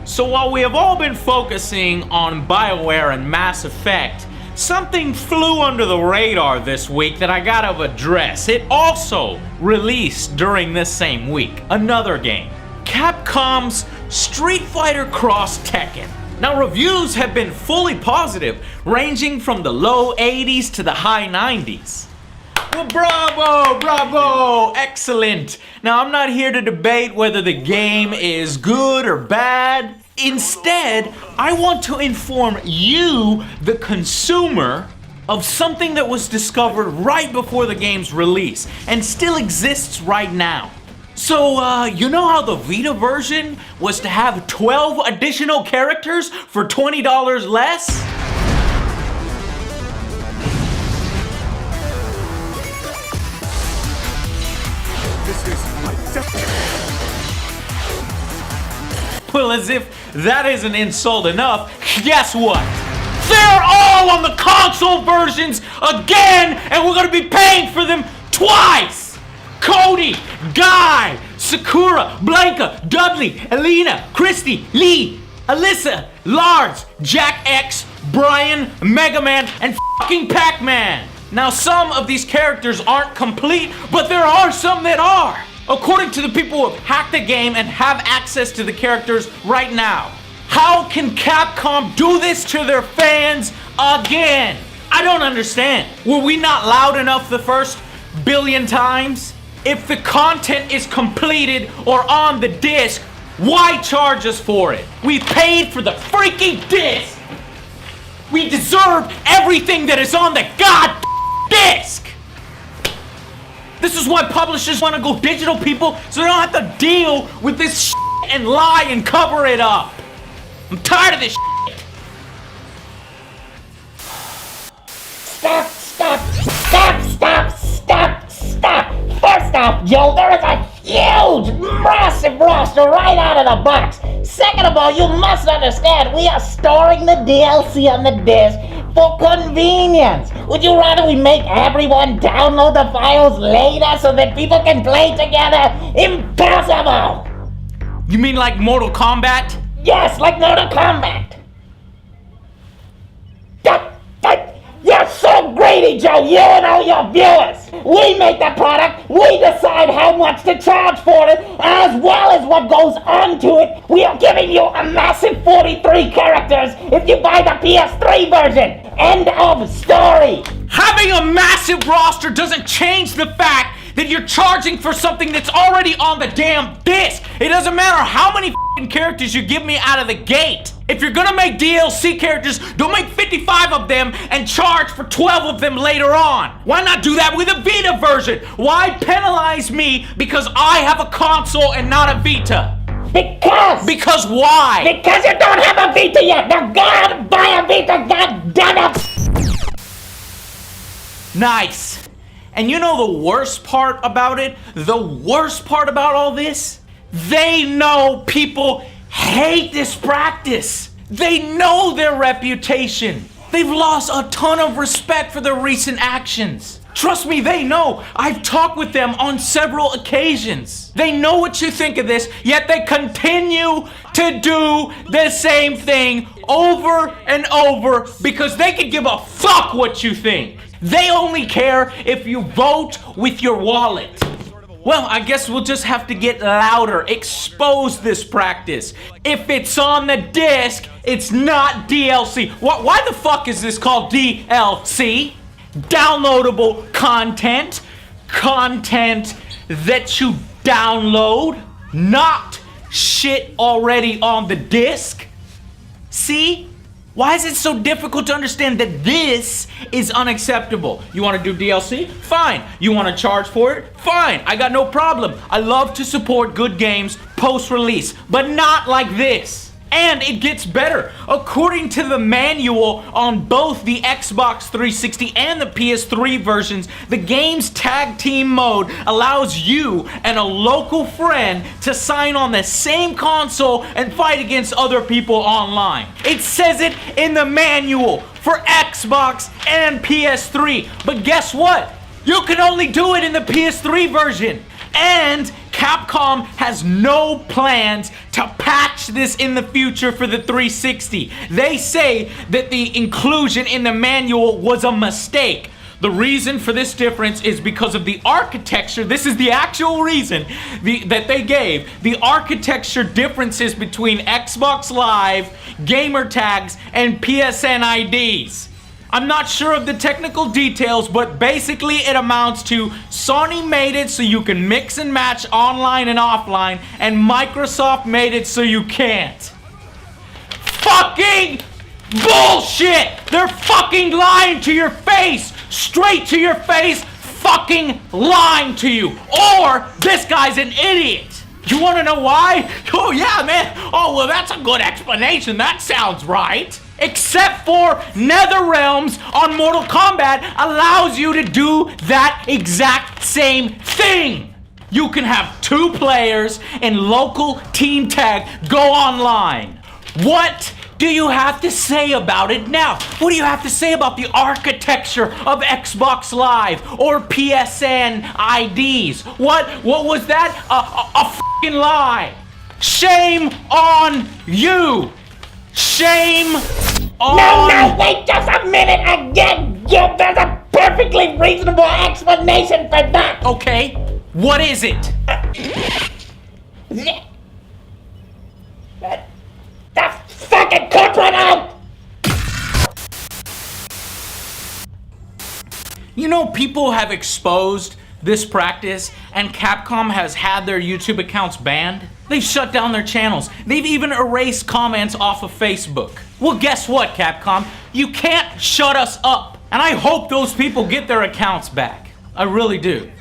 So while we have all been focusing on BioWare and Mass Effect, something flew under the radar this week that I gotta address. It also released during this same week. Another game. Capcom's Street Fighter X Tekken. Now reviews have been fully positive, ranging from the low 80s to the high 90s. Well, bravo, excellent. Now I'm not here to debate whether the game is good or bad. Instead, I want to inform you, the consumer, of something that was discovered right before the game's release and still exists right now. So, you know how the Vita version was to have 12 additional characters for $20 less? This is my Well, as if that isn't insult enough, guess what? They're all on the console versions again, and we're gonna be paying for them twice! Cody, Guy, Sakura, Blanca, Dudley, Elena, Christy, Lee, Alyssa, Lars, Jack X, Brian, Mega Man, and fucking Pac-Man. Now, some of these characters aren't complete, but there are some that are. According to the people who have hacked the game and have access to the characters right now. How can Capcom do this to their fans again? I don't understand. Were we not loud enough the first billion times? If the content is completed or on the disc, why charge us for it? We paid for the freaking disc! We deserve everything that is on the disc! This is why publishers want to go digital, people, so they don't have to deal with this shit and lie and cover it up. I'm tired of this shit. Stop. First off, Joe, there is a huge, massive roster right out of the box. Second of all, you must understand, we are storing the DLC on the disc for convenience. Would you rather we make everyone download the files later so that people can play together? Impossible! You mean like Mortal Kombat? Yes, like Mortal Kombat. You're so greedy, Joe, you and all your viewers. We make the product, we decide how much to charge for it, as well as what goes onto it. We are giving you a massive 43 characters if you buy the PS3 version. End of story. Having a massive roster doesn't change the fact that you're charging for something that's already on the damn disc. It doesn't matter how many characters you give me out of the gate. If you're gonna make DLC characters, don't make 55 of them and charge for 12 of them later on. Why not do that with a Vita version? Why penalize me because I have a console and not a Vita? Because why? Because you don't have a Vita yet. Now go out and buy a Vita, god damn it. Nice. And you know the worst part about it? The worst part about all this? They know people hate this practice. They know their reputation. They've lost a ton of respect for their recent actions. Trust me, they know. I've talked with them on several occasions. They know what you think of this, yet they continue to do the same thing over and over because they could give a fuck what you think. They only care if you vote with your wallet. Well, I guess we'll just have to get louder, expose this practice. If it's on the disc, it's not DLC. Why the fuck is this called DLC? Downloadable content. Content that you download, not shit already on the disc. See? Why is it so difficult to understand that this is unacceptable? You want to do DLC? Fine. You want to charge for it? Fine. I got no problem. I love to support good games post-release, but not like this. And it gets better. According to the manual on both the Xbox 360 and the PS3 versions, the game's tag team mode allows you and a local friend to sign on the same console and fight against other people online. It says it in the manual for Xbox and PS3. But guess what? You can only do it in the PS3 version. And Capcom has no plans to patch this in the future for the 360. They say that the inclusion in the manual was a mistake. The reason for this difference is because of the architecture. This is the actual reason that they gave. The architecture differences between Xbox Live, gamer tags, and PSN IDs. I'm not sure of the technical details, but basically it amounts to Sony made it so you can mix and match online and offline, and Microsoft made it so you can't. Fucking bullshit! They're fucking lying to your face! Straight to your face, fucking lying to you! Or this guy's an idiot! You wanna know why? Oh yeah, man! Oh, well, that's a good explanation. That sounds right. Except for NetherRealms on Mortal Kombat allows you to do that exact same thing. You can have 2 players in local team tag go online. What do you have to say about it now? What do you have to say about the architecture of Xbox Live or PSN IDs? What was that? A fucking lie. Shame on you. Shame on... No, wait just a minute again! There's a perfectly reasonable explanation for that! Okay, what is it? The fucking corporate out! You know, people have exposed this practice, and Capcom has had their YouTube accounts banned. They've shut down their channels. They've even erased comments off of Facebook. Well, guess what, Capcom? You can't shut us up. And I hope those people get their accounts back. I really do.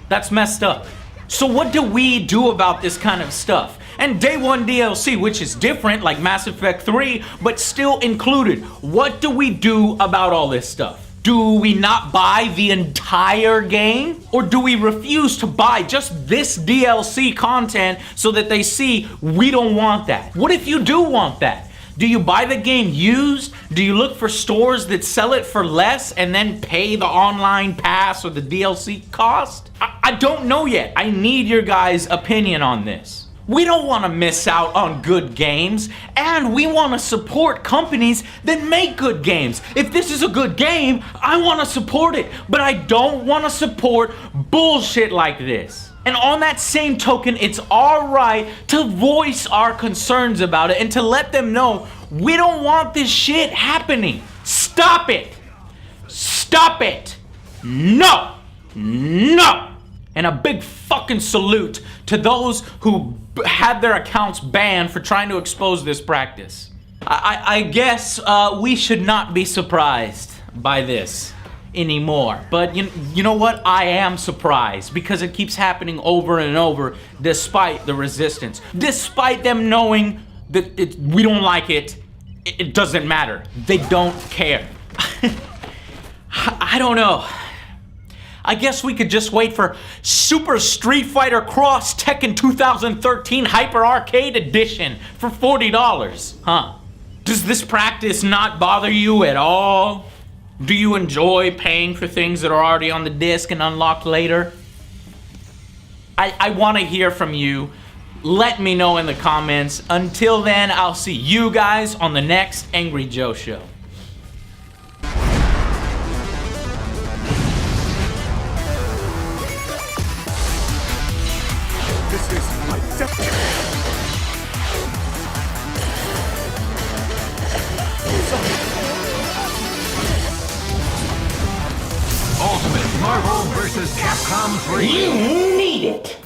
That's messed up. So what do we do about this kind of stuff? And Day 1 DLC, which is different, like Mass Effect 3, but still included. What do we do about all this stuff? Do we not buy the entire game? Or do we refuse to buy just this DLC content so that they see we don't want that? What if you do want that? Do you buy the game used? Do you look for stores that sell it for less and then pay the online pass or the DLC cost? I don't know yet. I need your guys' opinion on this. We don't want to miss out on good games, and we want to support companies that make good games. If this is a good game, I want to support it, but I don't want to support bullshit like this. And on that same token, it's all right to voice our concerns about it and to let them know we don't want this shit happening. Stop it. Stop it. No. No. And a big fucking salute to those who had their accounts banned for trying to expose this practice. I guess we should not be surprised by this anymore. But you know what? I am surprised because it keeps happening over and over despite the resistance. Despite them knowing that we don't like it, it doesn't matter. They don't care. I don't know. I guess we could just wait for Super Street Fighter Cross Tekken 2013 Hyper Arcade Edition for $40, huh? Does this practice not bother you at all? Do you enjoy paying for things that are already on the disc and unlocked later? I want to hear from you. Let me know in the comments. Until then, I'll see you guys on the next Angry Joe Show. This is my Ultimate Marvel vs. Capcom 3. You need it!